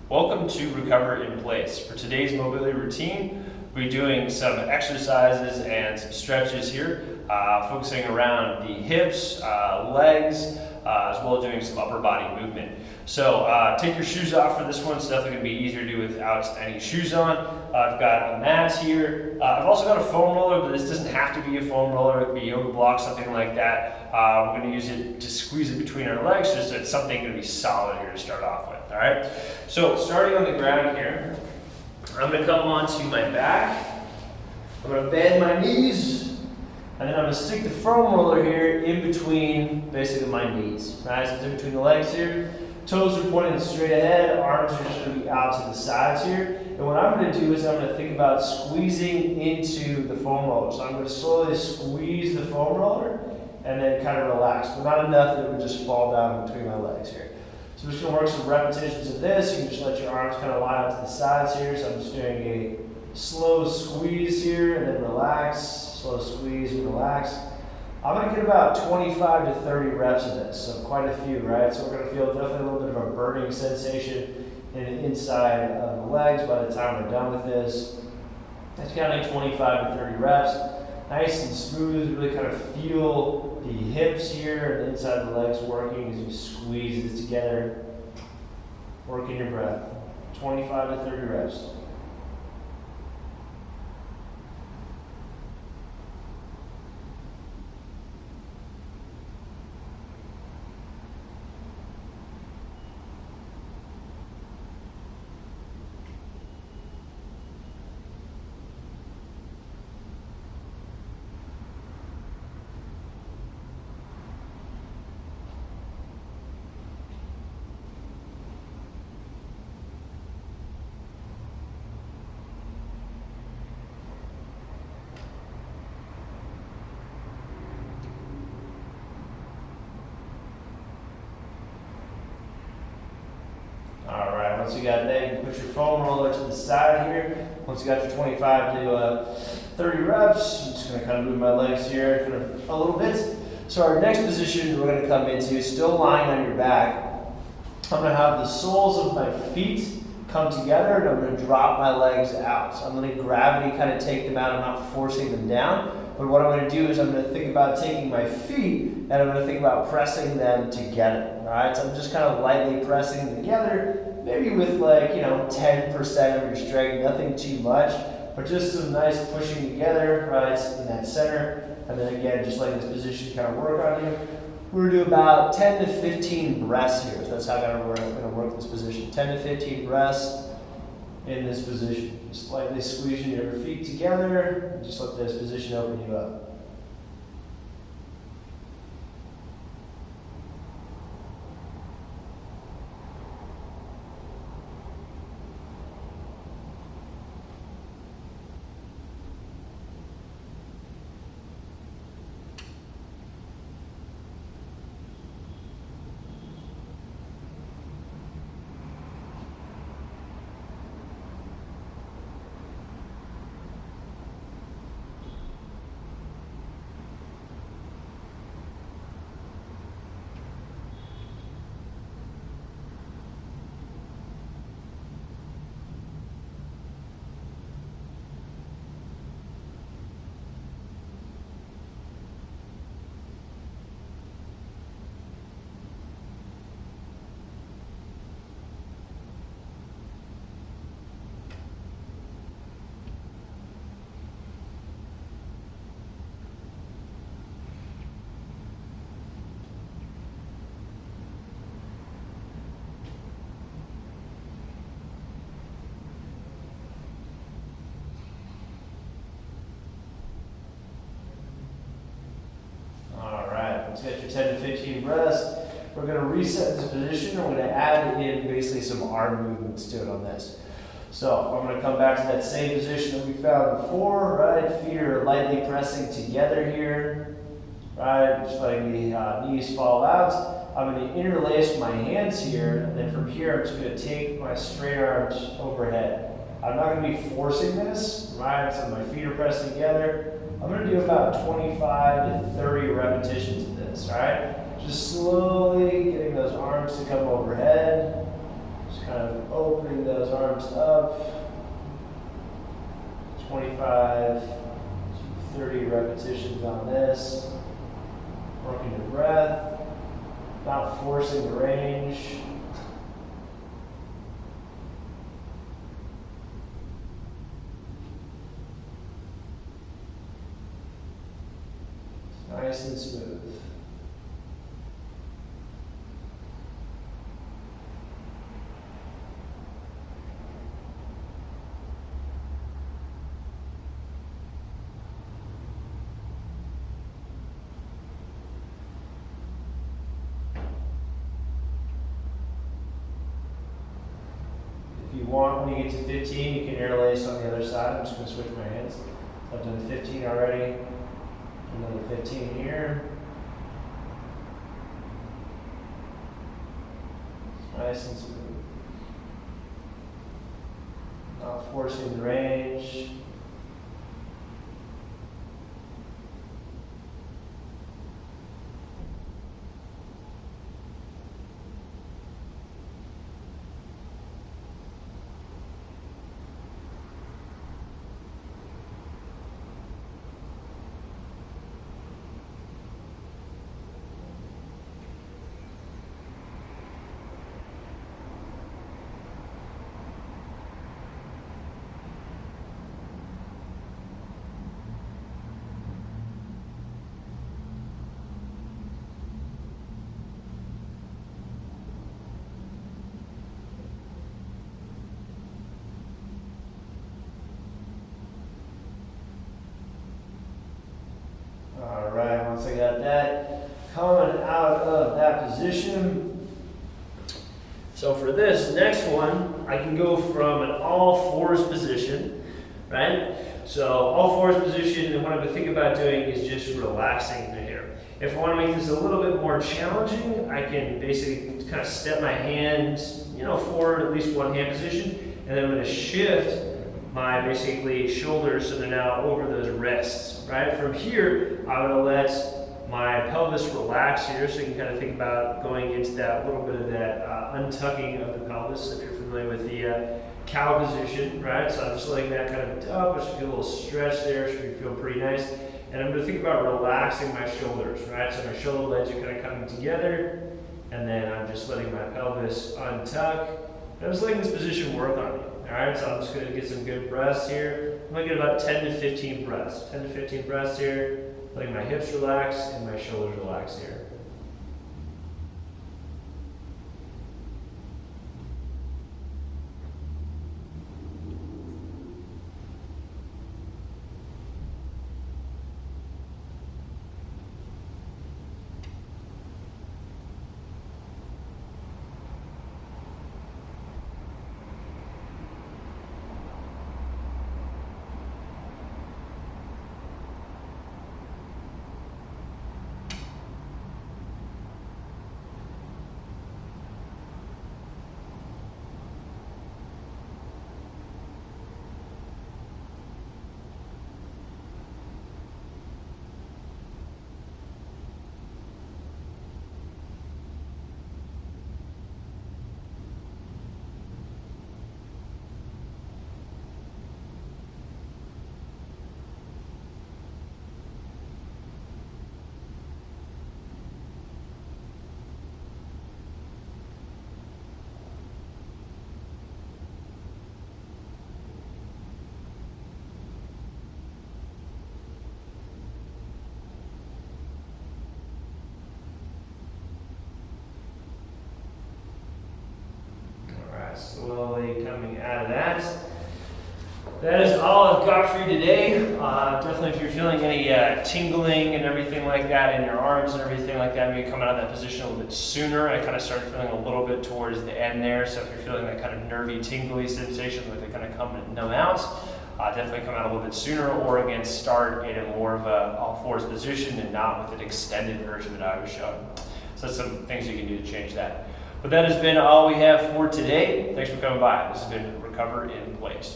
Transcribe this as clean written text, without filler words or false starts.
Welcome to Recover in Place. For today's mobility routine, we'll be doing some exercises and some stretches here, focusing around the hips, legs, as well as doing some upper body movement. So take your shoes off for this one. It's definitely going to be easier to do without any shoes on. I've got a mat here. I've also got a foam roller, but this doesn't have to be a foam roller. It could be yoga blocks, something like that. We're going to use it to squeeze it between our legs, just so it's something going to be solid here to start off with. All right. So starting on the ground here, I'm going to come onto my back. I'm going to bend my knees. And then I'm going to stick the foam roller here in between basically my knees. Right? So it's in between the legs here. Toes are pointing straight ahead. Arms are just going to be out to the sides here. And what I'm going to do is I'm going to think about squeezing into the foam roller. So I'm going to slowly squeeze the foam roller and then kind of relax. But not enough that it would just fall down between my legs here. So we're just going to work some repetitions of this. You can just let your arms kind of lie out to the sides here. So I'm just doing a slow squeeze here and then relax. Slow squeeze and relax. I'm going to get about 25 to 30 reps of this, so quite a few, right? So we're going to feel definitely a little bit of a burning sensation in the inside of the legs by the time we're done with this. That's counting 25 to 30 reps. Nice and smooth, really kind of feel the hips here and the inside of the legs working as you squeeze this together. Working your breath. 25 to 30 reps. Alright, once you got that, you can put your foam roller to the side here. Once you got your 25 to 30 reps, I'm just going to kind of move my legs here kind of a little bit. So our next position we're going to come into, still lying on your back. I'm going to have the soles of my feet come together and I'm going to drop my legs out. So I'm going to gravity kind of take them out. I'm not forcing them down. But what I'm going to do is I'm going to think about taking my feet and I'm going to think about pressing them together. All right, so I'm just kind of lightly pressing them together, maybe with 10% of your strength, nothing too much, but just some nice pushing together, right, in that center. And then again, just letting this position kind of work on you. We're going to do about 10 to 15 breaths here. So that's how I'm going to work this position. 10 to 15 breaths in this position. Just lightly squeezing your feet together and just let this position open you up. Once you got your 10 to 15 breaths, we're going to reset this position. We're going to add in basically some arm movements to it on this. So I'm going to come back to that same position that we found before, right? Feet are lightly pressing together here, right? Just letting the knees fall out. I'm going to interlace my hands here, and then from here I'm just going to take my straight arms overhead. I'm not going to be forcing this, right? So my feet are pressed together. I'm going to do about 25 to 30 repetitions of this, all right? Just slowly getting those arms to come overhead. Just kind of opening those arms up. 25 to 30 repetitions on this. Working your breath, not forcing the range. Nice and smooth. If you want, when you get to 15, you can interlace on the other side. I'm just going to switch my hands. I've done 15 already. Another 15 here. Nice and smooth. Not forcing the range. All right, once I got that coming out of that position. So for this next one, I can go from an all fours position, right? So all fours position, and what I'm thinking about doing is just relaxing the hair. If I want to make this a little bit more challenging, I can basically kind of step my hands, forward, at least one hand position, and then I'm going to shift my basically shoulders so they're now over those wrists, right? From here, I'm going to let my pelvis relax here, so you can kind of think about going into that little bit of that untucking of the pelvis, if you're familiar with the cow position, right? So I'm just letting that kind of up. It should feel a little stretch there, should feel pretty nice. And I'm going to think about relaxing my shoulders, right? So my shoulder blades are kind of coming together, and then I'm just letting my pelvis untuck. I'm just letting this position work on me. All right, so I'm just going to get some good breaths here. I'm going to get about 10 to 15 breaths. 10 to 15 breaths here, letting my hips relax and my shoulders relax here. Slowly coming out of that. That is all I've got for you today. Definitely if you're feeling any tingling and everything like that in your arms and everything like that, maybe come out of that position a little bit sooner. I kind of started feeling a little bit towards the end there, so if you're feeling that kind of nervy, tingly sensation, like they kind of come and numb out, definitely come out a little bit sooner, or again, start in a more of a all fours position and not with an extended version that I was showing. So that's some things you can do to change that. But that has been all we have for today. Thanks for coming by. This has been Recover in Place.